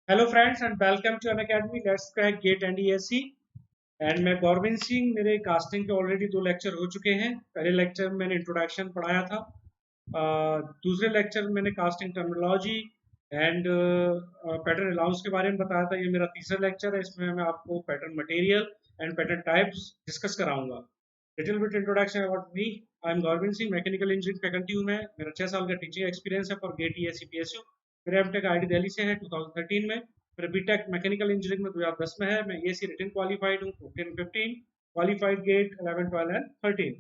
Hello friends and welcome to Unacademy let's crack GATE and ESC. And मैं गौरविंद सिंह। मेरे casting के already 2 lecture हो चुके हैं। पहले लेक्चर में मैंने इंट्रोडक्शन पढ़ाया था। दूसरे लेक्चर में मैंने casting terminology and pattern allowance के बारे में बताया था। ये मेरा तीसरा लेक्चर है। इसमें मैं आपको pattern material and pattern types discuss कराऊंगा। Little bit introduction about me. I am Gaurvind Singh, mechanical engineering faculty हूँ मैं। मेरा 6 साल का टीचिंग एक्सपीरियंस है फॉर गेट ईएससी पीएसयू। मेरा एमटेक आईआईटी दिल्ली से है 2013 में। मेरा बीटेक मैकेनिकल इंजीनियरिंग में 2010 में है। मैं एसी रिटन क्वालिफाइड हूँ 14-15, qualified GATE 11, 12 and 13।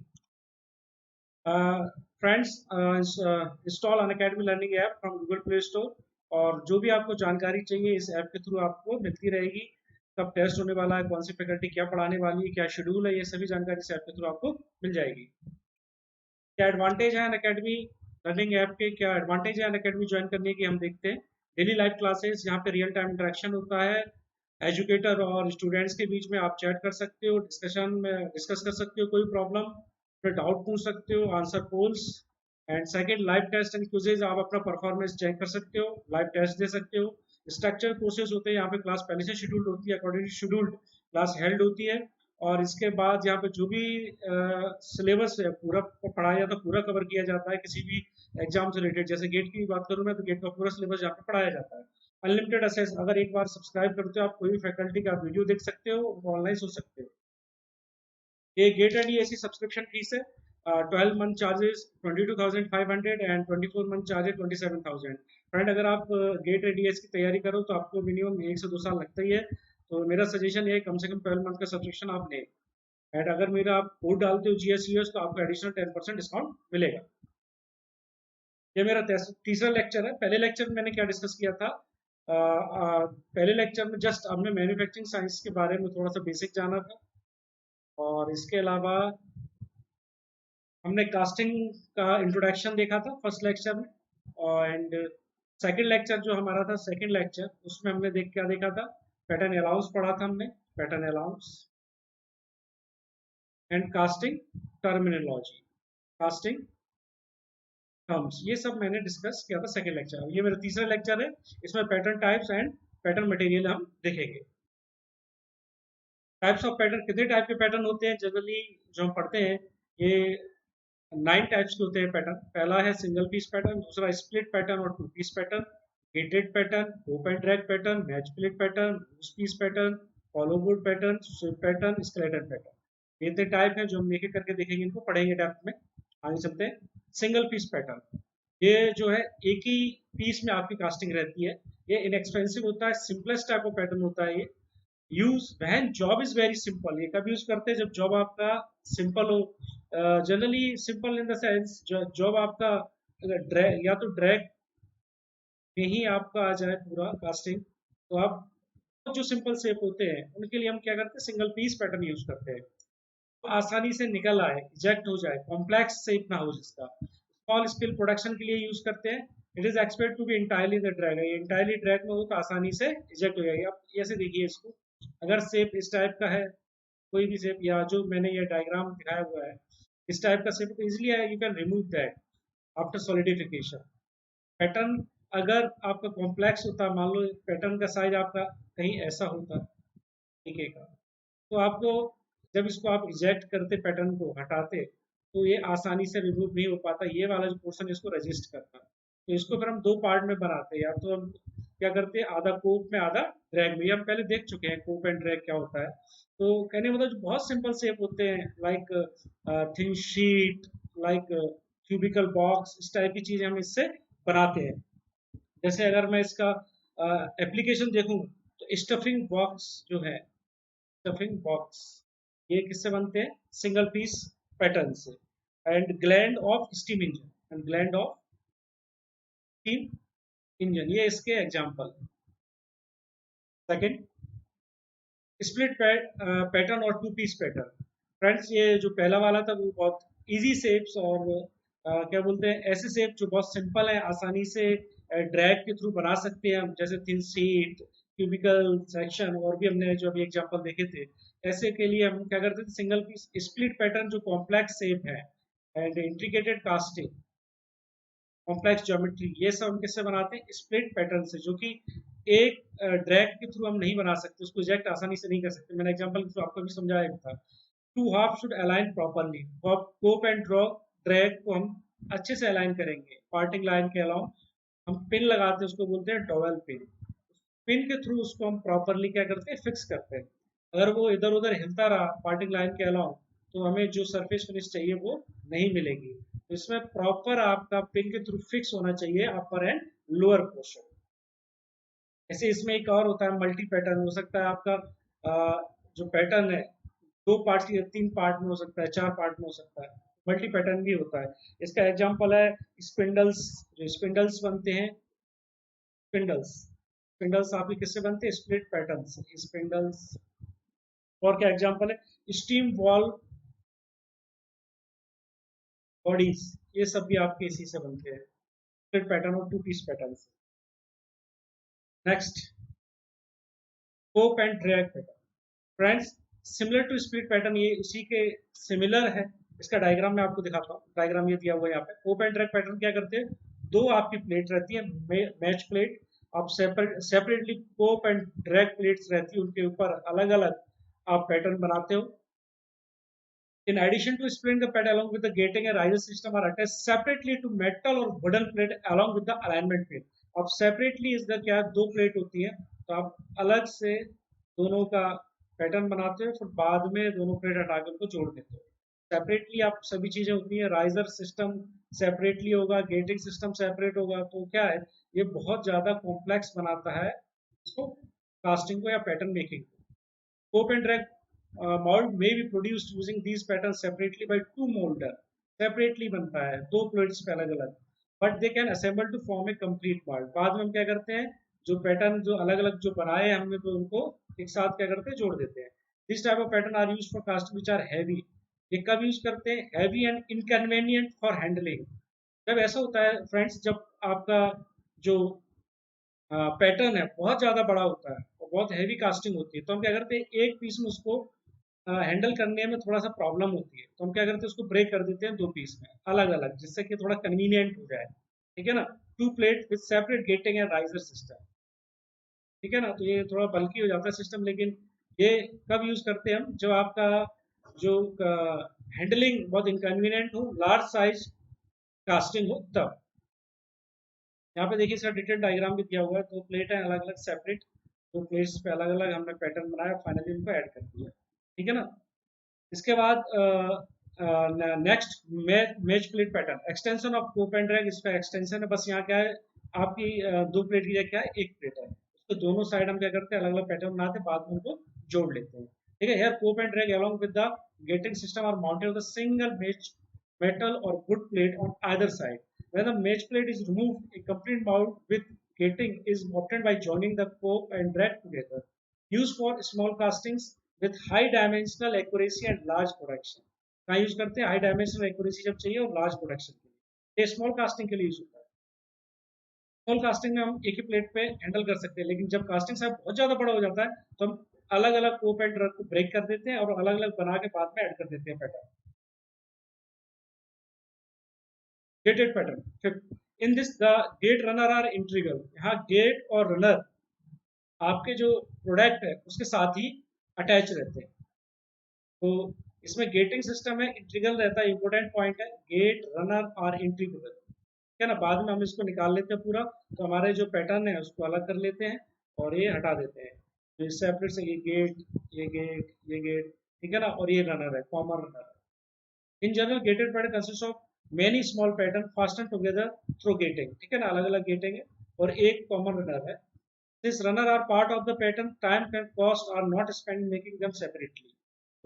Friends, install Unacademy learning app from Google Play Store. और जो भी आपको जानकारी चाहिए इस ऐप के थ्रू आपको मिलती रहेगी। कब टेस्ट होने वाला है, कौन सी फैकल्टी क्या पढ़ाने वाली है, क्या शेड्यूल है, ये सभी जानकारी इस ऐप के थ्रू आपको मिल जाएगी। क्या एडवांटेज है अनअकैडमी लर्निंग ऐप के, क्या एडवांटेज है अनअकैडमी ज्वाइन करने की, हम देखते हैं। डेली लाइव क्लासेस, यहाँ पे रियल टाइम इंटरेक्शन होता है। एजुकेटर और स्टूडेंट्स के बीच में आप चैट कर सकते हो, डिस्कशन में डिस्कस कर सकते हो कोई प्रॉब्लम, फिर डाउट पूछ सकते हो, answer polls. And second, live test and quizzes, आप अपना परफॉर्मेंस चेक कर सकते हो, लाइव टेस्ट दे सकते हो। स्ट्रक्चर कोर्सेज होते हैं, यहाँ पे क्लास पहले से शेड्यूल्ड होती है, अकॉर्डिंग शेड्यूल्ड क्लास हेल्ड होती है। और इसके बाद यहाँ पे जो भी सिलेबस है पूरा पढ़ाया जाता है, पूरा कवर किया जाता है किसी भी एग्जाम से रिलेटेड। जैसे गेट की बात करूँ मैं, तो गेट का पूरा सिलेबस यहाँ पे पढ़ाया जाता है। अनलिमिटेड एक्सेस, अगर एक बार सब्सक्राइब करते हो आप कोई भी फैकल्टी का वीडियो देख सकते हो, ऑनलाइन सुन सकते हो। ये GATE and ESC subscription fees है। 12 month charges 22,500 and 24 month charges 27,000। Friend, अगर आप गेट एंड ईएससी की तैयारी करो तो आपको मिनिमम 1 से 2 साल लगता ही है। तो मेरा सजेशन ये है, कम से कम 12 मंथ का सब्सक्रिप्शन आप लें। एंड अगर मेरा आप कोड डालते हो GSUS तो आपको एडिशनल 10% डिस्काउंट मिलेगा। ये मेरा तीसरा लेक्चर है। पहले लेक्चर में मैंने क्या डिस्कस किया था, पहले लेक्चर में जस्ट हमने मैन्युफैक्चरिंग साइंस के बारे में थोड़ा सा बेसिक जाना था। और इसके अलावा हमने कास्टिंग का इंट्रोडक्शन देखा था फर्स्ट लेक्चर में। एंड सेकंड लेक्चर जो हमारा था, सेकंड लेक्चर, उसमें हमने क्या देखा था, पैटर्न अलाउंस पढ़ा था हमने, pattern allowance and casting terminology, casting terms, ये सब मैंने डिस्कस किया था सेकंड लेक्चर। ये मेरा तीसरा लेक्चर है। इसमें pattern types and pattern material हम देखेंगे। टाइप्स ऑफ पैटर्न, कितने टाइप के पैटर्न होते हैं जनरली जो हम पढ़ते हैं, ये 9 टाइप्स के होते हैं पैटर्न। पहला है सिंगल पीस पैटर्न, दूसरा स्प्लिट पैटर्न और 2 piece pattern, gated pattern, rope and drag pattern, match split pattern, loose piece pattern, follow board pattern, sweep pattern, skeleton pattern. ये 3 टाइप हैं जो हम एक एक करके देखेंगे, इनको पढ़ेंगे डेप्थ में। आगे चलते हैं। सिंगल पीस पैटर्न, ये जो है एक ही पीस में आपकी कास्टिंग रहती है। ये इनएक्सपेंसिव होता है, सिंपलेस्ट टाइप ऑफ पैटर्न होता है ये। Use when job is very simple, ये कब यूज करते हैं, जब जॉब आपका सिंपल हो। Generally simple in the sense, job आपका ड्रैग या तो ड्रैग में ही आपका आ जाए पूरा कास्टिंग, तो आप जो सिंपल शेप होते हैं उनके लिए हम क्या करते हैं, सिंगल पीस पैटर्न यूज करते हैं। तो आसानी से निकल आए, इजेक्ट हो जाए, कॉम्प्लेक्स शेप ना हो जिसका, स्मॉल स्केल प्रोडक्शन के लिए यूज करते हैं। It is expect to be entirely the drag, ये इंटायरली ड्रैग में हो तो आसानी से इजेक्ट हो जाएगी। आप ऐसे देखिए इसको, अगर शेप इस टाइप का है, कोई भी शेप, या जो मैंने ये डायग्राम दिखाया हुआ है इस टाइप का शेप, तो easily you can remove that after solidification. Pattern अगर आपका कॉम्प्लेक्स होता, मान लो पैटर्न का साइज आपका कहीं ऐसा होता तरीके का, तो आपको जब इसको आप इजेक्ट करते, पैटर्न को हटाते, तो ये आसानी से रिमूव नहीं हो पाता, ये वाला जो पोर्शन इसको रेजिस्ट करता। तो इसको फिर हम 2 पार्ट में बनाते हैं, या तो हम क्या करते हैं, आधा कोप में आधा ड्रैग में। ये हम पहले देख चुके हैं कोप एंड ड्रैग क्या होता है। तो कहने मतलब जो बहुत सिंपल शेप होते हैं, like thin sheet, like cubical box, इस टाइप की चीजें हम इससे बनाते हैं। जैसे अगर मैं इसका एप्लीकेशन देखूं, तो स्टफिंग बॉक्स जो है, स्टफिंग बॉक्स, ये किससे बनते हैं, सिंगल पीस पैटर्न से। And gland of steam engine, and gland of steam engine, ये इसके एग्जांपल। सेकंड, स्प्लिट पैटर्न और 2 पीस पैटर्न। फ्रेंड्स, ये जो पहला वाला था वो बहुत इजी शेप्स, और क्या बोलते हैं, ऐसे शेप जो बहुत सिंपल है, आसानी से ड्रैग के थ्रू बना सकते हैं हम, जैसे थिन शीट, क्यूबिकल सेक्शन, और भी हमने जो अभी एग्जांपल देखे थे। ऐसे के लिए हम क्या करते थे, सिंगल पीस। स्प्लिट पैटर्न जो कॉम्प्लेक्स शेप है and intricated casting, complex geometry, ये सब हम किससे बनाते हैं, स्प्लिट पैटर्न से, जो कि एक ड्रैग के थ्रू हम नहीं बना सकते, उसको इजेक्ट आसानी से नहीं कर सकते। मैंने एग्जांपल के थ्रू आपको भी समझाया था। Two half should align properly. Cope and draw drag को हम अच्छे से अलाइन करेंगे। पार्टिंग लाइन के अलावा हम पिन लगाते हैं, उसको बोलते हैं डॉवेल पिन। पिन के थ्रू उसको हम प्रॉपरली क्या करते हैं, फिक्स करते हैं। अगर वो इधर उधर हिलता रहा पार्टिंग लाइन के अलावा, तो हमें जो सरफेस फिनिश चाहिए वो नहीं मिलेगी। तो इसमें प्रॉपर आपका पिन के थ्रू फिक्स होना चाहिए अपर एंड लोअर पोर्शन। ऐसे इसमें एक और होता है मल्टी पैटर्न। हो सकता है आपका जो पैटर्न है 2 पार्ट या 3 पार्ट में हो सकता है, 4 पार्ट में हो सकता है। मल्टी पैटर्न भी होता है। इसका एग्जांपल है स्पिंडल्स। जो स्पिंडल्स बनते हैं, स्पिंडल्स स्पिंडल्स आपके किससे बनते हैं, स्प्लिट पैटर्न से, स्पिंडल्स। और क्या एग्जांपल है, स्टीम वॉल बॉडीज, ये सब भी आपके इसी से बनते हैं, स्प्लिट पैटर्न और 2 पीस पैटर्न से। Next, cope and drag pattern. Friends, similar to split pattern, ये उसी के सिमिलर है। इसका डायग्राम मैं आपको दिखाता हूँ। डायग्राम ये दिया हुआ है यहाँ पे। कोप एंड ड्रैग पैटर्न क्या करते हैं, 2 आपकी प्लेट रहती है, मैच प्लेट। आप separately cope and drag plates रहती है, उनके ऊपर अलग अलग आप पैटर्न बनाते हो। In addition to split, the pad along with the gating and riser system are attached separately to metal or wooden plate along with the alignment plate. अब separately इसका क्या, 2 प्लेट होती है, तो आप अलग से दोनों का पैटर्न बनाते हो, फिर बाद में दोनों प्लेट हटा के उनको जोड़ देते हो। सेपरेटली आप सभी चीजें होती है, राइजर सिस्टम सेपरेटली होगा, गेटिंग सिस्टम सेपरेट होगा। तो क्या है, ये बहुत ज्यादा कॉम्प्लेक्स बनाता है इसको, कास्टिंग को या पैटर्न मेकिंग को। Cope and drag mold may be produced using these patterns separately by 2 molder। Separately बनता है 2 प्लेट्स पे अलग अलग, but they can assemble to form a complete mould. बाद में हम क्या करते हैं, जो पैटर्न जो अलग अलग जो बनाए हैं हमने, तो उनको एक साथ क्या करते हैं, जोड़ देते हैं। This type of pattern are use for casting which are heavy. ये कब यूज करते हैं, heavy and inconvenient for handling. जब ऐसा होता है फ्रेंड्स, जब आपका जो पैटर्न है बहुत ज्यादा बड़ा होता है और बहुत हैवी कास्टिंग होती है, तो हम क्या करते हैं, एक पीस में उसको हैंडल करने में थोड़ा सा प्रॉब्लम होती है, तो हम क्या करते हैं, उसको ब्रेक कर देते हैं 2 पीस में अलग अलग, जिससे कि थोड़ा कन्वीनियंट हो जाए। ठीक है ना, 2 plate with separate getting and riser system. ठीक है ना, तो ये थोड़ा बल्कि हो जाता है सिस्टम, लेकिन ये कब यूज करते हैं हम, जब आपका जो हैंडलिंग बहुत इनकन्वीनियंट हो, लार्ज साइज कास्टिंग हो, तब। यहाँ पे देखिए इसका डिटेल डायग्राम भी दिया हुआ है। 2 प्लेट है अलग अलग सेपरेट, 2 प्लेट्स पे अलग अलग हमने पैटर्न बनाया, फाइनली उनको ऐड कर दिया। ठीक है ना, इसके बाद next match plate pattern, extension of cope and drag. इसका एक्सटेंशन है, बस यहाँ क्या है, आपकी 2 प्लेट की जगह क्या है, 1 प्लेट है, उसको दोनों साइड हम क्या करते हैं, अलग अलग पैटर्न बनाते हैं, बाद में उनको जोड़ लेते हैं। ठीक है, here cope and drag along with the gating system are mounted on the single match metal or wood plate on either side. When the match plate is removed, a complete mount with gating is obtained by joining the cope and drag together. Used for small castings with high dimensional accuracy and large production। कहाँ use करते हैं, high dimensional accuracy जब चाहिए और large production के लिए। ये small casting के लिए यूज होता है। स्मॉल कास्टिंग में हम एक ही प्लेट पे हैंडल कर सकते हैं, लेकिन जब कास्टिंग साइज बहुत ज्यादा बड़ा हो जाता है, तो हम अलग अलग कोप एंड ड्रग को ब्रेक कर देते हैं और अलग अलग बना के बाद में ऐड कर देते हैं pattern. Gated pattern, fifth, in this the gate runner are integral. यहाँ गेट और रनर आपके जो प्रोडक्ट है उसके साथ ही अटैच रहते हैं। तो इसमें गेटिंग सिस्टम है, इंट्रीगल रहता है, इंपोर्टेंट पॉइंट है, गेट रनर और इंट्रीगल। ठीक है ना, बाद में हम इसको निकाल लेते हैं पूरा, तो हमारे जो पैटर्न है उसको अलग कर लेते हैं और ये हटा देते हैं। तो इससे सेपरेट से ये गेट, ये गेट, ये गेट, ठीक है ना, और ये रनर है, कॉमन रनर है। In general gated pattern consist of many small pattern fasten together through gating. ठीक है ना, अलग अलग गेटिंग है और एक कॉमन रनर है। This runner are part of the pattern, time and cost are not spend making them separately.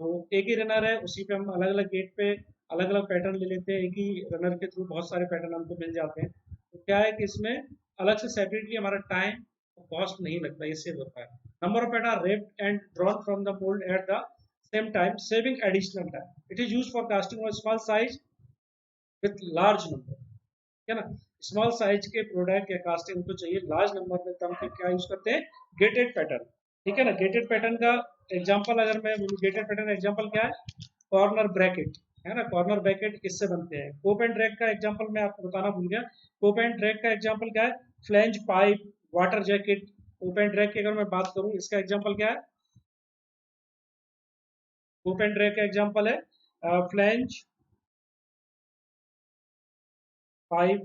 तो एक ही रनर है, उसी पे हम अलग अलग गेट पे अलग अलग पैटर्न ले लेते हैं। एक ही रनर के थ्रू बहुत सारे पैटर्न हमको मिल जाते हैं। तो क्या है कि इसमें अलग से सेपरेटली हमारा टाइम और कॉस्ट नहीं लगता, ये सेव होता है। Number of pattern raped and drawn from the mould at the same time, saving additional time. It is use for casting of small size with large number. ठीक है ना, स्मॉल साइज के product या casting को चाहिए large number में, तब क्या यूज करते हैं, गेटेड पैटर्न। ठीक है ना, गेटेड पैटर्न का एग्जांपल अगर मैं बोलूं, गेटेड पैटर्न एग्जांपल क्या है, कॉर्नर ब्रैकेट है ना, कॉर्नर ब्रैकेट इससे बनते हैं। कोप एंड ड्रैग का एग्जांपल मैं आपको बताना भूल गया। कोप एंड ड्रैग का एग्जांपल क्या है, flange pipe, water jacket, open drag की अगर मैं बात करूं, इसका एग्जांपल क्या है? ओपन ड्रैग का एग्जांपल है flange 5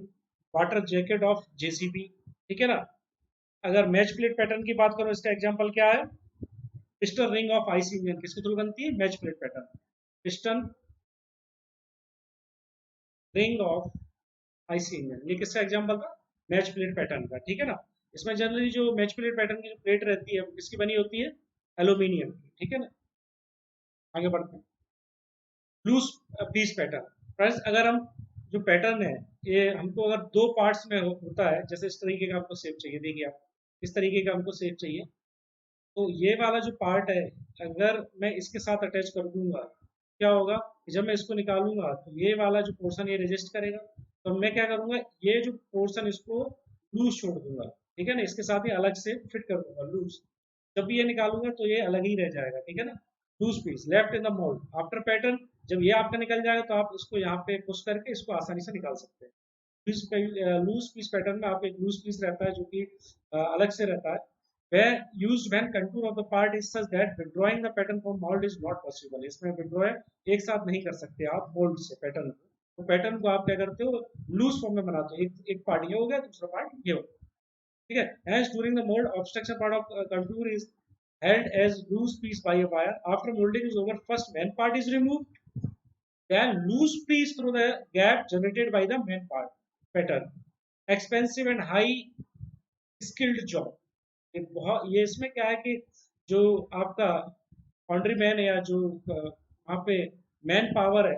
water jacket of JCB, ठीक है ना। अगर मैच प्लेट पैटर्न की बात करो, इसका एग्जांपल क्या है? Piston ring of IC engine किसके थ्रू बनती है? Match plate pattern. Piston ring of IC engine, ये किसका एग्जांपल था? मैच प्लेट पैटर्न का, ठीक है ना। इसमें जनरली जो मैच प्लेट पैटर्न की जो प्लेट रहती है वो किसकी बनी होती है? एल्यूमिनियम की, ठीक है ना। आगे बढ़ते हैं। Loose piece pattern. फ्रेंड्स, अगर हम जो पैटर्न है, ये हमको अगर दो पार्ट्स में होता है, जैसे इस तरीके का हमको शेप चाहिए, देखिए आप इस तरीके का हमको शेप चाहिए, तो ये वाला जो पार्ट है, अगर मैं इसके साथ अटैच कर दूंगा, क्या होगा कि जब मैं इसको निकालूंगा तो ये वाला जो पोर्शन ये रेजिस्ट करेगा, तो मैं क्या करूंगा, ये जो पोर्शन इसको लूज छोड़ दूंगा, ठीक है ना, इसके साथ ही अलग से फिट कर दूंगा लूज। जब भी ये निकालूंगा तो ये अलग ही रह जाएगा, ठीक है ना। Loose piece left in the mould after pattern, जब ये आपका निकल जाएगा तो आप इसको यहाँ पे पुश करके इसको आसानी से निकाल सकते हैं। लूज पीस पैटर्न में आप एक लूज पीस रहता है जो कि अलग से रहता है, where used when contour of the part is such that withdrawing the pattern from mold is not possible। इसमें withdraw एक साथ नहीं कर सकते आप मोल्ड से पैटर्न को, तो पैटर्न को आप क्या करते हो, लूज फॉर्म में बनाते हो। एक पार्ट ये हो गया, दूसरा पार्ट ये हो गया, ठीक है। As during the mold, obstruction part of contour is held as loose piece by a wire. After molding is over, first main part is removed, then loose piece through the gap generated by the main part pattern। Expensive and high skilled job। ये इसमें क्या है कि जो आपका foundry man है, या जो वहाँ पे मैन पावर है,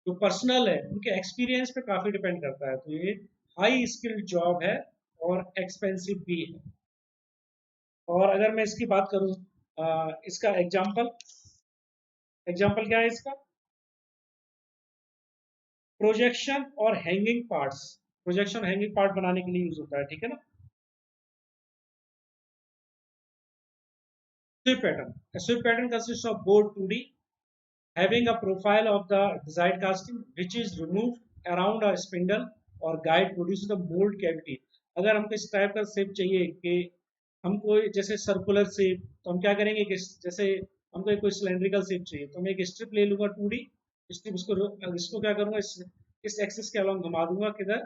जो पर्सनल है, उनके एक्सपीरियंस पे काफी डिपेंड करता है। तो ये हाई स्किल्ड जॉब है और एक्सपेंसिव भी है। और अगर मैं इसकी बात करूं, इसका एग्जाम्पल एग्जाम्पल क्या है इसका? प्रोजेक्शन और hanging parts. Projection hanging part बनाने के लिए यूज होता है, ठीक है ना। Sweep pattern, sweep pattern consist of board 2D having a profile of the desired casting which is removed around a spindle or guide produces the mold cavity। अगर हमको इस टाइप का शेप चाहिए कि हमको जैसे सर्कुलर शेप, तो हम क्या करेंगे कि जैसे हमको एक कोई सिलेंड्रिकल शेप चाहिए, तो मैं एक स्ट्रिप ले लूंगा 2D स्ट्रिप, इसको क्या करूंगा, इस एक्सिस के अलॉन्ग घुमा दूंगा किधर,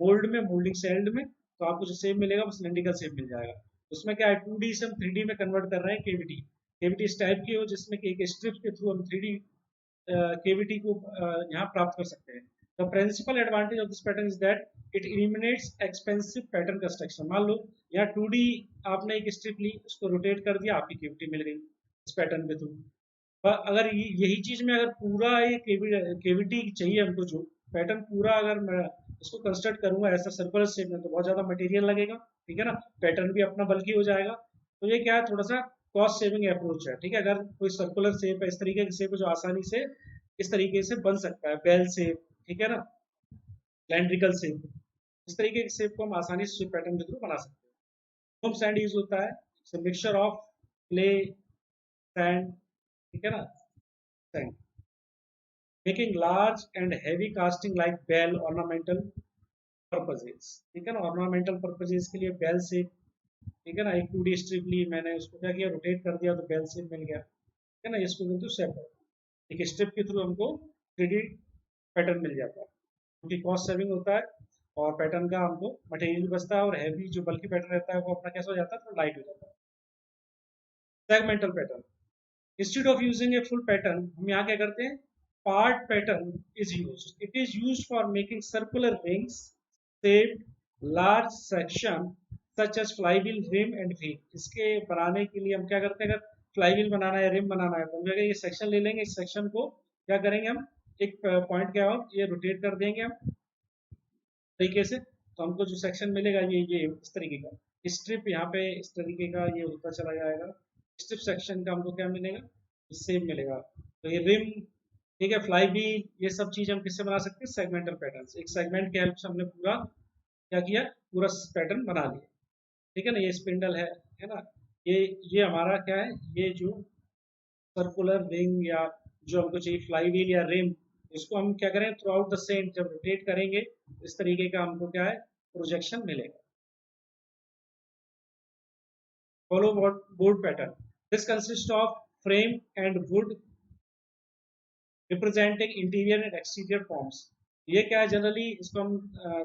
मोल्ड में, मोल्डिंग सेल्ड में, तो आपको जो शेप मिलेगा वो सिलेंड्रिकल शेप मिल जाएगा। उसमें क्या है, 2D से हम 3D में कन्वर्ट कर रहे हैं केविटी। केविटी इस टाइप की हो जिसमें कि एक स्ट्रिप के थ्रू हम 3D केविटी को यहाँ प्राप्त कर सकते हैं। The principal advantage of this pattern is that it eliminates expensive pattern construction. मान लो यहाँ 2D आपने एक स्ट्रिप ली, उसको रोटेट कर दिया, आपकी केविटी मिल गई इस पैटर्न के थ्रू। पर अगर यही चीज में अगर पूरा ये केविटी चाहिए हमको, जो पैटर्न पूरा अगर मैं इसको कंस्ट्रक्ट करूंगा ऐसा सर्कुलर शेप में, तो बहुत ज्यादा मटेरियल लगेगा, ठीक है ना। पैटर्न भी अपना बल्कि हो जाएगा। तो ये क्या है, थोड़ा सा कॉस्ट सेविंग अप्रोच है, ठीक है। अगर कोई सर्कुलर शेप है, इस तरीके की शेप है जो आसानी से इस तरीके से बन सकता है, बेल शेप, ठीक है ना, सिलेंड्रिकल शेप, इस तरीके की शेप को हम आसानी से पैटर्न के थ्रू बना सकते हैं। होम सैंड यूज होता है, मिक्सचर ऑफ क्ले सैंड, ठीक है ना, sand making large and heavy casting like bell ornamental purposes, ठीक है ना। ऑर्नामेंटल पर्पजेज के लिए बेल शेप, ठीक है ना। एक 2D स्ट्रिप ली मैंने, उसको क्या किया, रोटेट कर दिया तो बेल शेप मिल गया, ठीक है ना। इसको बोलते हैं शेप। एक स्ट्रिप के थ्रू हमको 3D पैटर्न मिल जाता है, क्योंकि कॉस्ट सेविंग होता है और पैटर्न का हमको मटेरियल बचता है, और हैवी जो बल्कि पैटर्न रहता है वो अपना कैसा हो जाता है, थोड़ा लाइट हो जाता है। Segmental pattern, instead of using a full pattern, हम यहाँ क्या करते हैं, part pattern is used. It is used for making circular rings shaped large section such as flywheel rim and wheel. इसके बनाने के लिए हम क्या करते हैं, अगर फ्लाईव्हील बनाना है, रिम बनाना है, तो हम ये सेक्शन ले लेंगे, इस सेक्शन को क्या करेंगे हम, एक पॉइंट के बाद ये रोटेट कर देंगे हम तरीके से, तो हमको जो सेक्शन मिलेगा ये इस तरीके का स्ट्रिप, यहाँ पे इस तरीके का ये होता चला जाएगा। स्ट्रिप सेक्शन का हमको क्या मिलेगा, सेम मिलेगा। तो ये रिम, ठीक है, फ्लाई व्हील, ये सब चीज हम किससे बना सकते हैं, सेगमेंटल पैटर्न से। एक सेगमेंट के हेल्प से हमने पूरा क्या किया, पूरा पैटर्न बना लिया, ठीक है ना। ये स्पिंडल है ना, ये हमारा क्या है, ये जो सर्कुलर रिंग या जो हमको चाहिए फ्लाई व्हील या रिम, इसको हम क्या करें, थ्रू आउट द सेम जब रोटेट करेंगे, इस तरीके का हमको क्या है, प्रोजेक्शन मिलेगा। follow what board pattern. This consists of frame and wood representing interior and exterior forms. ये क्या है जनरली इसको हम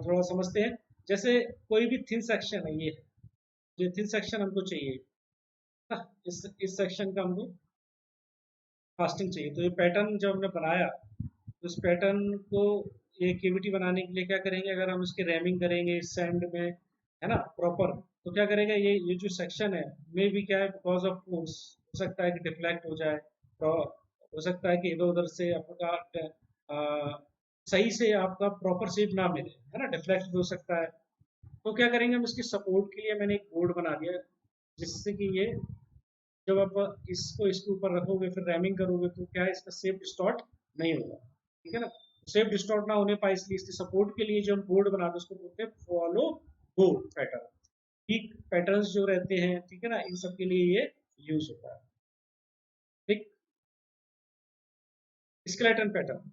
थोड़ा समझते हैं. जैसे कोई भी थिन सेक्शन है, ये थिन सेक्शन हमको चाहिए ना, इस सेक्शन का हमको कास्टिंग चाहिए. तो ये पैटर्न जब हमने बनाया तो इस पैटर्न को ये केविटी बनाने के लिए क्या करेंगे, अगर हम इसकी रैमिंग करेंगे इस सैंड में, है ना, प्रॉपर, तो क्या करेगा, ये जो सेक्शन है मे भी क्या है, बिकॉज ऑफ फोर्स हो सकता है कि डिफ्लेक्ट हो जाए, तो हो सकता है कि इधर उधर से आपका सही से आपका प्रॉपर शेप ना मिले, है ना, डिफ्लेक्ट भी हो सकता है. तो क्या करेंगे हम, इसकी सपोर्ट के लिए मैंने एक बोर्ड बना दिया जिससे कि ये जब आप इसको इसके ऊपर रखोगे फिर रैमिंग करोगे तो क्या है, इसका शेप डिस्टॉर्ट नहीं होगा. ठीक है ना, शेप डिस्टॉर्ट ना होने पाए इसलिए इसकी सपोर्ट के लिए जो हम बोर्ड बनाते हैं उसको बोलते हैं फॉलो बोर्ड पैटर्न. ठीक पैटर्न्स जो रहते हैं, ठीक है ना, इन सब के लिए ये यूज होता है. ठीक. Skeleton pattern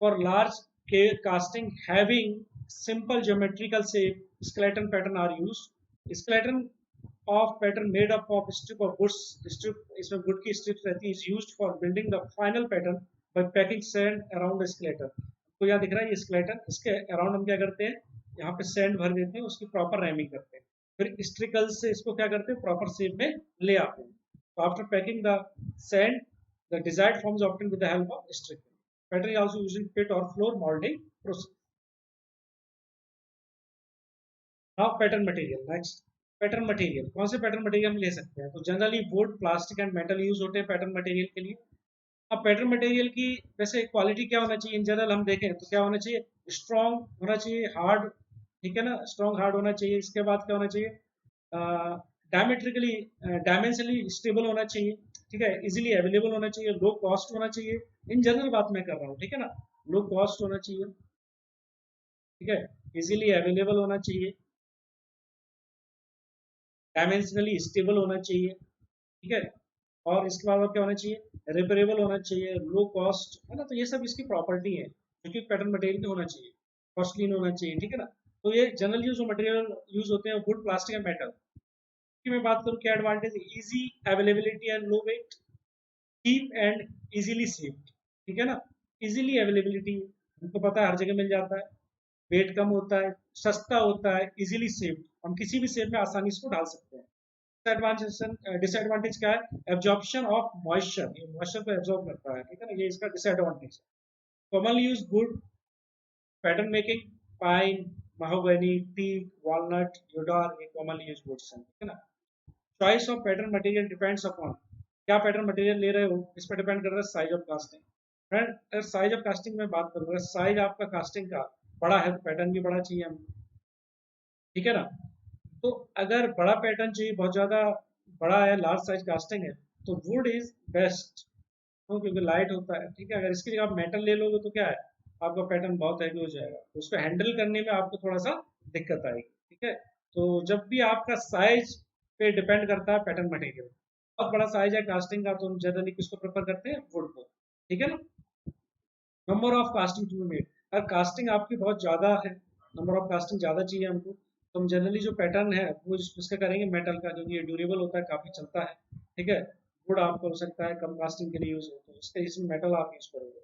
for large scale casting having simple geometrical shape, skeleton pattern are used. Skeleton of pattern made up of strip of wood, strip इसमें wood की strips रहती है, is used for building the final pattern by packing sand around the skeleton. तो यहाँ दिख रहा है ये skeleton, इसके around हम क्या करते हैं, यहाँ पे sand भर देते हैं, उसकी proper ramming करते हैं, फिर स्ट्रिकल से इसको क्या करते हैं, proper shape में ले आते हैं. So after packing the sand, the desired form is obtained with the help of stripping. Pattern is also used in pit or floor molding process. Now pattern material. Next, pattern material. कौन से pattern material हम ले सकते हैं, तो generally would, plastic and metal use होते हैं pattern material के लिए. अब पैटर्न मटेरियल की वैसे क्वालिटी क्या होना चाहिए, इन जनरल हम देखें तो क्या होना चाहिए, स्ट्रॉन्ग होना चाहिए, हार्ड, ठीक है ना, स्ट्रॉन्ग हार्ड होना चाहिए. इसके बाद क्या होना चाहिए, डायमेट्रिकली डायमेंशनली स्टेबल होना चाहिए, ठीक है, इजीली अवेलेबल होना चाहिए, लो कॉस्ट होना चाहिए. इन जनरल बात मैं कर रहा हूँ, ठीक है ना, लो कॉस्ट होना चाहिए, ठीक है, इजीली अवेलेबल होना चाहिए, डायमेंशनली स्टेबल होना चाहिए, ठीक है, और इसके बाद क्या होना चाहिए, रिपेरेबल होना चाहिए, लो कॉस्ट, है ना. तो ये सब इसकी प्रॉपर्टी है जो कि पैटर्न मटेरियल में होना चाहिए, कॉस्टली होना चाहिए, ठीक है ना. तो ये जनरली जो मटेरियल यूज होते हैं वुड, प्लास्टिक एंड मेटल की मैं बात करूँ, क्या advantage, easy availability and low weight, cheap and easily saved, ठीक है ना. इजीली अवेलेबिलिटी, हमको पता है हर जगह मिल जाता है, वेट कम होता है, सस्ता होता है, इजीली सेव्ड, हम किसी भी शेप में आसानी इसको डाल सकते हैं. डिसएडवांटेज क्या है, एब्जॉर्प्शन ऑफ मॉइस्चर, ये मॉइस्चर को एब्जॉर्ब करता है, ठीक है ना, ये इसका डिसएडवांटेज है. Commonly use would pattern making, pine, mahogany, teak, walnut, deodar, ये कॉमनली यूज वुड्स हैं, ठीक है ना. Choice of pattern material depends upon, क्या पैटर्न मटेरियल ले रहे हो इस पर डिपेंड कर रहा है साइज ऑफ कास्टिंग. फ्रेंड अगर साइज ऑफ कास्टिंग में बात करूँ, अगर साइज आपका कास्टिंग का बड़ा है तो पैटर्न भी बड़ा चाहिए हमको, ठीक है ना. तो अगर बड़ा पैटर्न चाहिए, बहुत ज़्यादा बड़ा है, लार्ज साइज कास्टिंग है, तो वुड इज बेस्ट, क्योंकि लाइट होता है, ठीक है. अगर इसकी जगह आप मेटल ले लोगे तो क्या है, आपका पैटर्न बहुत हैवी हो जाएगा, तो उसको हैंडल करने में आपको थोड़ा सा दिक्कत आएगी, ठीक है. तो जब भी आपका साइज पे डिपेंड करता है पैटर्न मटेरियल, बहुत बड़ा साइज है कास्टिंग का तो हम जनरली किसको प्रेफर करते हैं, वुड को, ठीक है ना. Number of casting to be made, अगर कास्टिंग आपकी बहुत ज़्यादा है, नंबर ऑफ कास्टिंग ज़्यादा चाहिए हमको, तो हम जनरली जो पैटर्न है वो उसका करेंगे मेटल का, क्योंकि ये ड्यूरेबल होता है, काफ़ी चलता है, ठीक है. वुड आपको हो सकता है कम कास्टिंग के लिए यूज़ हो, तो इसके इसमें मेटल आप यूज़ करोगे.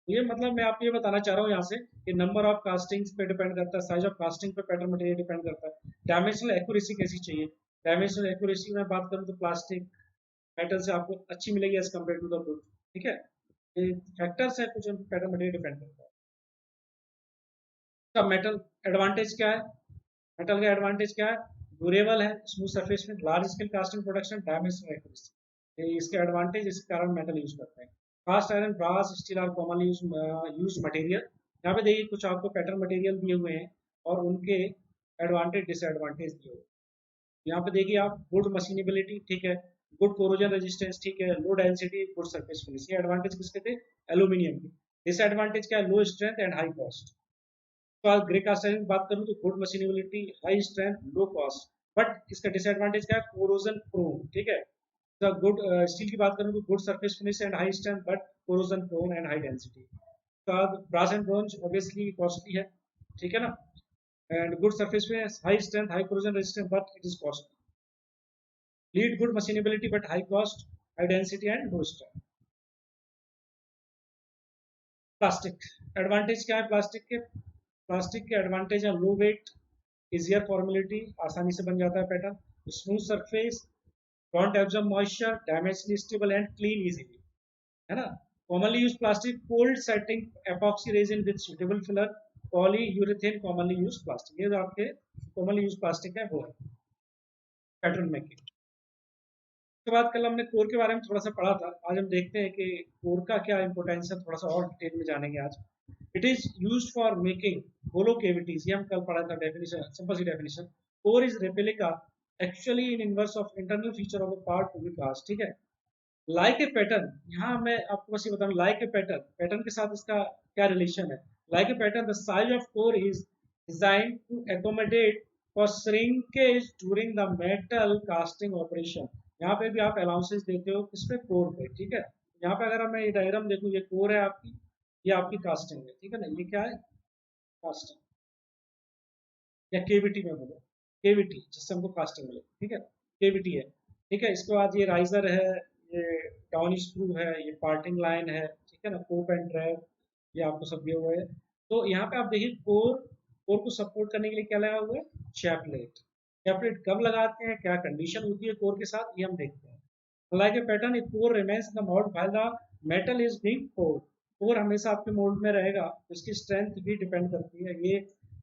तो ये मतलब मैं आपको ये बताना चाह रहा हूँ यहाँ से कि नंबर ऑफ कास्टिंग्स पे डिपेंड करता है, साइज ऑफ कास्टिंग पे पैटर्न मटेरियल डिपेंड करता है. डायमेंशनल एक्यूरेसी कैसी चाहिए, डायमेंशनल एक्यूरेसी में बात करूँ तो प्लास्टिक मेटल से आपको अच्छी मिलेगी as compare to the wood, ठीक है. ये फैक्टर्स है कुछ पैटर्न मटेरियल डिपेंड करता है. इसका मेटल एडवांटेज क्या है, मेटल का एडवांटेज क्या है, ड्यूरेबल है, स्मूथ सरफेस में, large scale casting production, dimensional accuracy, ये इसके एडवांटेज, इसके कारण मेटल यूज करते हैं. Cast iron, brass, steel are commonly use material. यहाँ पे देखिए कुछ आपको पैटर्न मटेरियल दिए हुए हैं और उनके एडवांटेज डिसएडवांटेज दिए हुए हैं. यहाँ पे देखिए आप, गुड मशीनेबिलिटी, ठीक है, गुड कोरोजन रेजिस्टेंस, ठीक है, low density, good surface finish, ये एडवांटेज किसके थे, एल्यूमिनियम की. डिसएडवांटेज क्या है, लो स्ट्रेंथ एंड हाई कॉस्ट. तो ग्रे कास्ट आयरन की बात करूँ तो good machinability, high strength, low cost, but इसका डिसएडवांटेज क्या है, कोरोजन प्रोन, ठीक है. द गुड स्टील की बात करूँ तो good surface finish and high strength but corrosion prone and high density. तो brass and bronze obviously costly है, ठीक है ना, and good surface finish, high strength, high corrosion resistance but it is costly. Lead good machinability but high cost, high density and low strength. Plastic advantage क्या है plastic के advantage है लो wait, easier formality, आसानी से बन जाता है pattern, smooth surface, don't absorb moisture, damage stable and clean easily, है ना। Commonly use plastic, cold setting epoxy resin with suitable filler, polyurethane commonly use plastic. ये जो आपके कॉमनली यूज प्लास्टिक है वो है पैटर्न मेकिंग। उसके बाद कल हमने कोर के बारे में थोड़ा सा पढ़ा था, आज हम देखते हैं कि कोर का क्या इंपोर्टेंस है, थोड़ा सा और डिटेल में जानेंगे आज। It is used for making hollow cavities, ये हम कल पढ़ा था डेफिनेशन, सिंपल सी definition. Core is replica actually in inverse of internal feature of a part to be cast, ठीक है। लाइक ए पैटर्न, यहाँ मैं आपको बस ये बताऊं, लाइक ए पैटर्न, पैटर्न के साथ इसका क्या रिलेशन है। Like a pattern the size of core is designed to accommodate for shrinkage during the metal casting operation. यहाँ पे भी आप अलाउंसेस देते हो किस पे, कोर पे, ठीक है। यहाँ पे अगर मैं ये डायग्राम देखूँ, ये कोर है आपकी, ये आपकी कास्टिंग है, ठीक है ना, ये क्या है, कास्टिंग या केविटी में बोलो, केविटी जिससे हमको कास्टिंग मिले, ठीक है, केविटी है, ठीक है। इसके बाद ये राइजर है, ये डाउन स्क्रू है, ये पार्टिंग लाइन है, ठीक है ना, कोप एंड ड्रैग, ये आपको सब दिए हुए हैं। तो यहाँ पे आप देखिए कोर, कोर को सपोर्ट करने के लिए क्या लगा हुआ है, चैपलेट। चैपलेट कब लगाते हैं, क्या कंडीशन होती है कोर के साथ, ये हम देखते हैं। Like a pattern if core remains in the mould while the metal is being poured, core हमेशा आपके मोल्ड में रहेगा, इसकी स्ट्रेंथ भी डिपेंड करती है। ये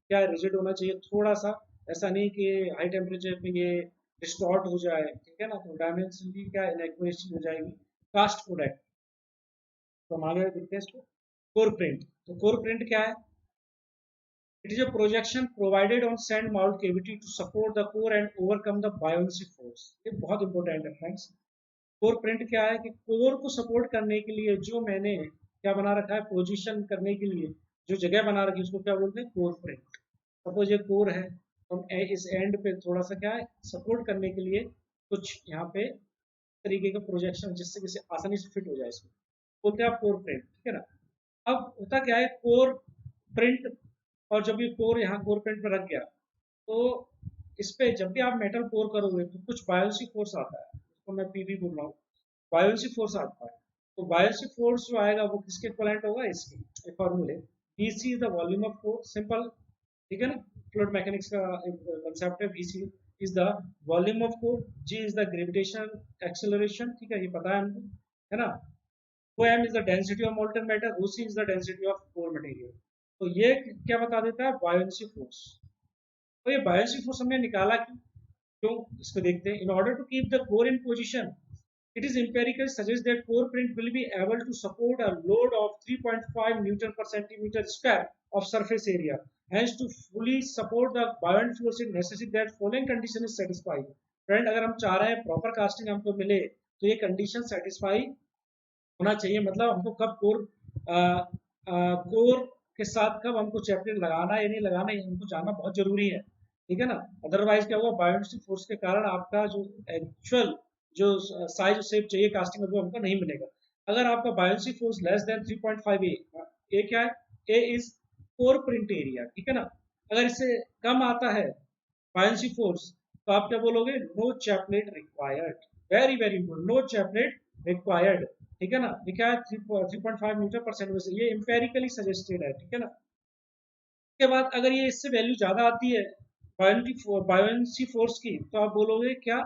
क्या रिजिड होना चाहिए थोड़ा सा, ऐसा नहीं कि हाई टेम्परेचर पे ये डिस्टॉर्ट हो जाए, ठीक है ना, तो डायमेंशन भी क्या इनएक्यूरेसी हो जाएगी। कास्ट प्रोडक्ट, तो हम आगे देखते हैं इसको। कोर प्रिंट, तो कोर प्रिंट क्या है, it is a projection provided on sand mould cavity to support the core and overcome the buoyancy force. ये बहुत इंपॉर्टेंट है फ्रेंड्स। कोर प्रिंट क्या है कि कोर को सपोर्ट करने के लिए जो मैंने क्या बना रखा है, पोजीशन करने के लिए जो जगह बना रखी है उसको क्या बोलते हैं, कोर प्रिंट। सपोज ये कोर है, तो हम इस एंड पे थोड़ा सा क्या है, सपोर्ट करने के लिए कुछ यहाँ पे तरीके का प्रोजेक्शन जिससे किसी आसानी से फिट हो जाए इसमें, बोलते हैं आप कोर प्रिंट, ठीक है ना। अब होता क्या है, कोर प्रिंट, और जब ये कोर यहाँ कोर प्रिंट में रख गया, तो इस पे जब भी आप मेटल कोर करोगे तो कुछ बायोसी फोर्स आता है, उसको मैं पीवी बोल रहा हूँ, बायोसी फोर्स आता है। तो बायोसी फोर्स जो आएगा वो किसके इक्विवेलेंट होगा, इसके फॉर्मूले, BC is the volume of force, simple, ठीक है ना, फ्लूइड मैकेनिक्स का कंसेप्ट है, BC is the volume of core, G is the gravitation acceleration, ठीक है, ये पता है हमको, है ना। वो M is the density of molten matter, rho c is the density of core material. तो ये क्या बता देता है, बायोन्सी फोर्स। तो ये बायोन्सी फोर्स हमने निकाला क्यों, इसको देखते हैं। In order to keep the core in position, it is empirically suggests that core print will be able to support a load of 3.5 Newton per centimeter square of surface area. Hence, to fully support the buoyant force, it necessary that following condition is satisfied. Friend, अगर हम चाह रहे हैं proper casting हमको मिले, तो ये condition satisfy होना चाहिए। मतलब हमको कब कोर के साथ कब हमको चैपलेट लगाना है या नहीं लगाना है, हमको जानना बहुत जरूरी है, ठीक है ना। अदरवाइज क्या हुआ, बायोन्सी फोर्स के कारण आपका जो एक्चुअल जो साइज शेप चाहिए कास्टिंग में वो हमको नहीं मिलेगा। अगर आपका बायोन्सी फोर्स लेस देन 3.5 ए क्या है, ए इज कोर प्रिंट एरिया, ठीक है ना। अगर इससे कम आता है बायोन्सी फोर्स, तो आप क्या बोलोगे, no chaplet required. Very very important, no chaplet required, ठीक है ना। ये क्या है, 3.5 मीटर पर सेंटीमीटर, ये एम्पेरिकली सजेस्टेड है, ठीक है ना। उसके बाद अगर ये इससे वैल्यू ज्यादा आती है बायोन्सी फोर्स की, तो आप बोलोगे क्या,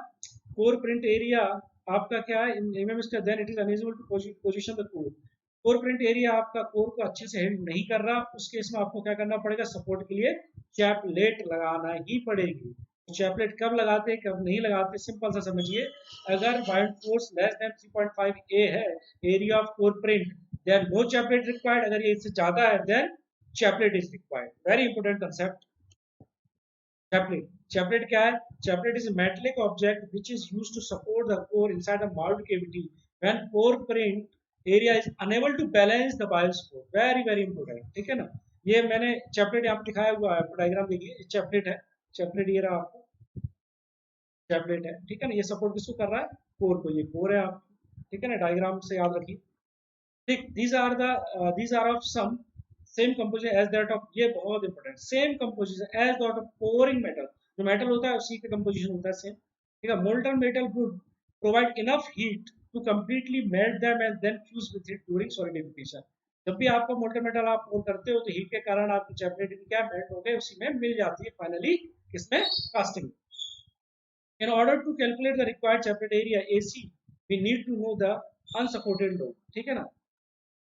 कोर प्रिंट एरिया आपका क्या है, then it is unable to position the core. Core print area आपका कोर को अच्छे से हेल्प नहीं कर रहा, उस केस में आपको क्या करना पड़ेगा, सपोर्ट के लिए चैपलेट लगाना ही पड़ेगी। चैपलेट कब लगाते हैं कब नहीं लगाते, सिंपल सा समझिए। अगर buoyant force less than 3.5 A है, area of core print, then no chaplet required. अगर ये इससे ज्यादा है, then chaplet is required. Very important concept. Chaplet क्या है, chaplet is a metallic object which is used to support the core inside a molded cavity when core print area is unable to balance the bias core. Very very important, ठीक है ना। ये मैंने chaplet यहाँ पे दिखाया हुआ है, डायग्राम देखिए, chaplet है, chaplet ये रहा आपको, chaplet है, ठीक है ना। ये सपोर्ट किसको कर रहा है, कोर को, ये कोर है आप, ठीक है ना, डायग्राम से याद रखिए, ठीक। these are of some same composition as that of, ये बहुत important, same composition as that of pouring metal, जो मेटल होता है उसी का कंपोजिशन होता है सेम, ठीक है, molten metal would provide enough heat to completely melt them and then fuse with it during solidification. जब भी आपका मोल्टन मेटल आप pour करते हो तो हीट के कारण आपकी चैप्लेट क्या मेल्ट होकर उसी में मिल जाती है फाइनली किसमें, casting. In order to calculate the required chaplet area AC, we need to know the unsupported load. ठीक है ना.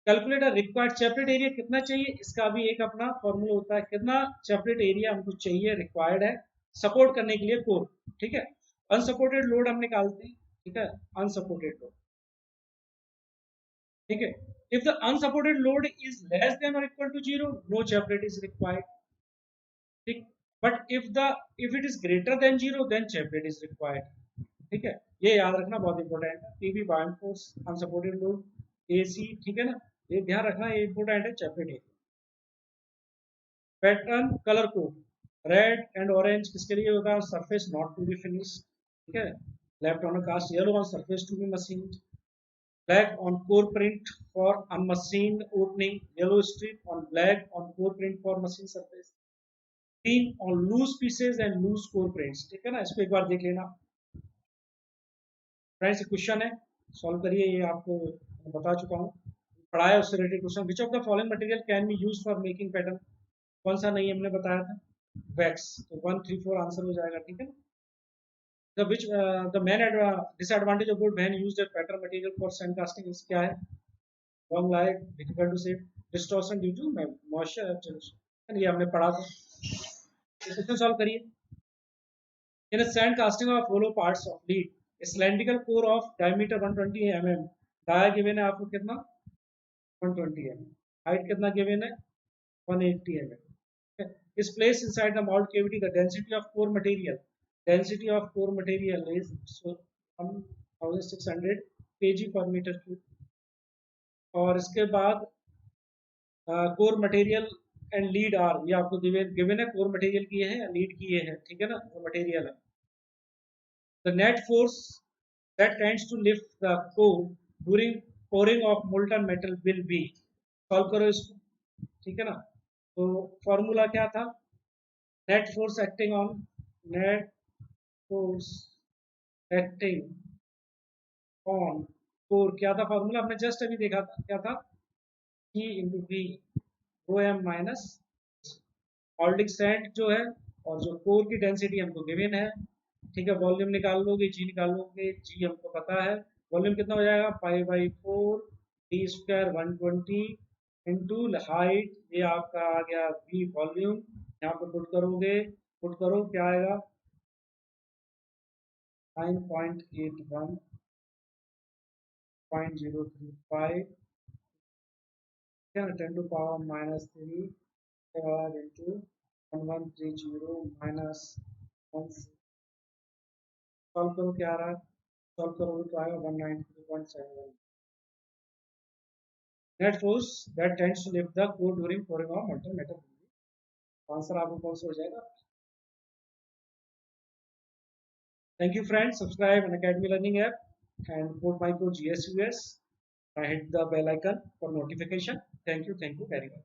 कैलकुलेटर रिक्वायर्ड चैपलेट एरिया कितना चाहिए, इसका भी एक अपना फॉर्मूला होता है. कितना चैपलेट एरिया हमको चाहिए, रिक्वायर्ड है सपोर्ट करने के लिए कोर. ठीक है, अनसपोर्टेड लोड हम निकालते हैं. ठीक है, अनसपोर्टेड लोड. ठीक है, if the unsupported load is less than और equal to 0, no chaplet is required. ठीक, but if it is greater than 0 then chaplet is required. ठीक है, ये याद रखना बहुत इंपॉर्टेंट है. PV bound force, unsupported load, AC. ठीक है ना, ये ध्यान रखना, ये इंपॉर्टेंट है chaplet area. Pattern colour code red and orange किसके लिए होता है, surface not to B finish. ठीक है, left on cast yellow on surface to be machine. Black on core print for unmachined opening, yellow strip on black on core print for machine surface. Green on loose pieces and loose core prints. ठीक है ना, इसको एक बार देख लेना friends. Question है, solve करिए. ये आपको बता चुका हूँ, पढ़ाया उससे related question. Which of the following material can be used for making pattern. कौन सा नहीं हमने बताया था, वैक्स. तो 1 3 4 आंसर हो जाएगा. ठीक है, the main disadvantage of wood when used as pattern material for sand casting is क्या है, long life, difficult to save, distortion due to moisture. ये हमने पढ़ा था. क्वेश्चन सॉल्व करिए. In a sand casting of hollow parts of lead, cylindrical core of diameter 120 mm, dia given है आपको कितना 120 mm, हाइट कितना गिवन है 180 mm. is placed inside the mold cavity. The density of core material is 1600 kg per meter cube. और इसके बाद core material and lead are, ये आपको गिवन है. कोर मटेरियल की है, लीड की है. ठीक है ना, कोर मटेरियल है. The net force that tends to lift the core during pouring of molten metal will be. Solve करो इसको. ठीक है ना, तो फॉर्मूला क्या था, net force acting on core. क्या था फॉर्मूला, हमने जस्ट अभी देखा था, क्या था, E into V O M minus ऑल्डिक सैंड जो है, और जो कोर की डेंसिटी हमको गिवन है. ठीक है, वॉल्यूम निकाल लोगे, जी निकाल लोगे, जी हमको पता है. वॉल्यूम कितना हो जाएगा, pi by 4 T square 120 into height, ये आपका आ गया वी वॉल्यूम. यहाँ पे पुट करोगे, पुट करो, क्या आएगा 9.81.035 10 to power minus 3 into 1130 minus 1. Solve करो, क्या आ रहा है, सॉल्व करोगे तो आएगा 193.71. Net force that tends to lift the core during pouring of molten metal. Answer आपको कौन सा हो जाएगा. Thank you friends, subscribe Unacademy Learning app and put my code GSUS. Hit the bell icon for notification. Thank you very much.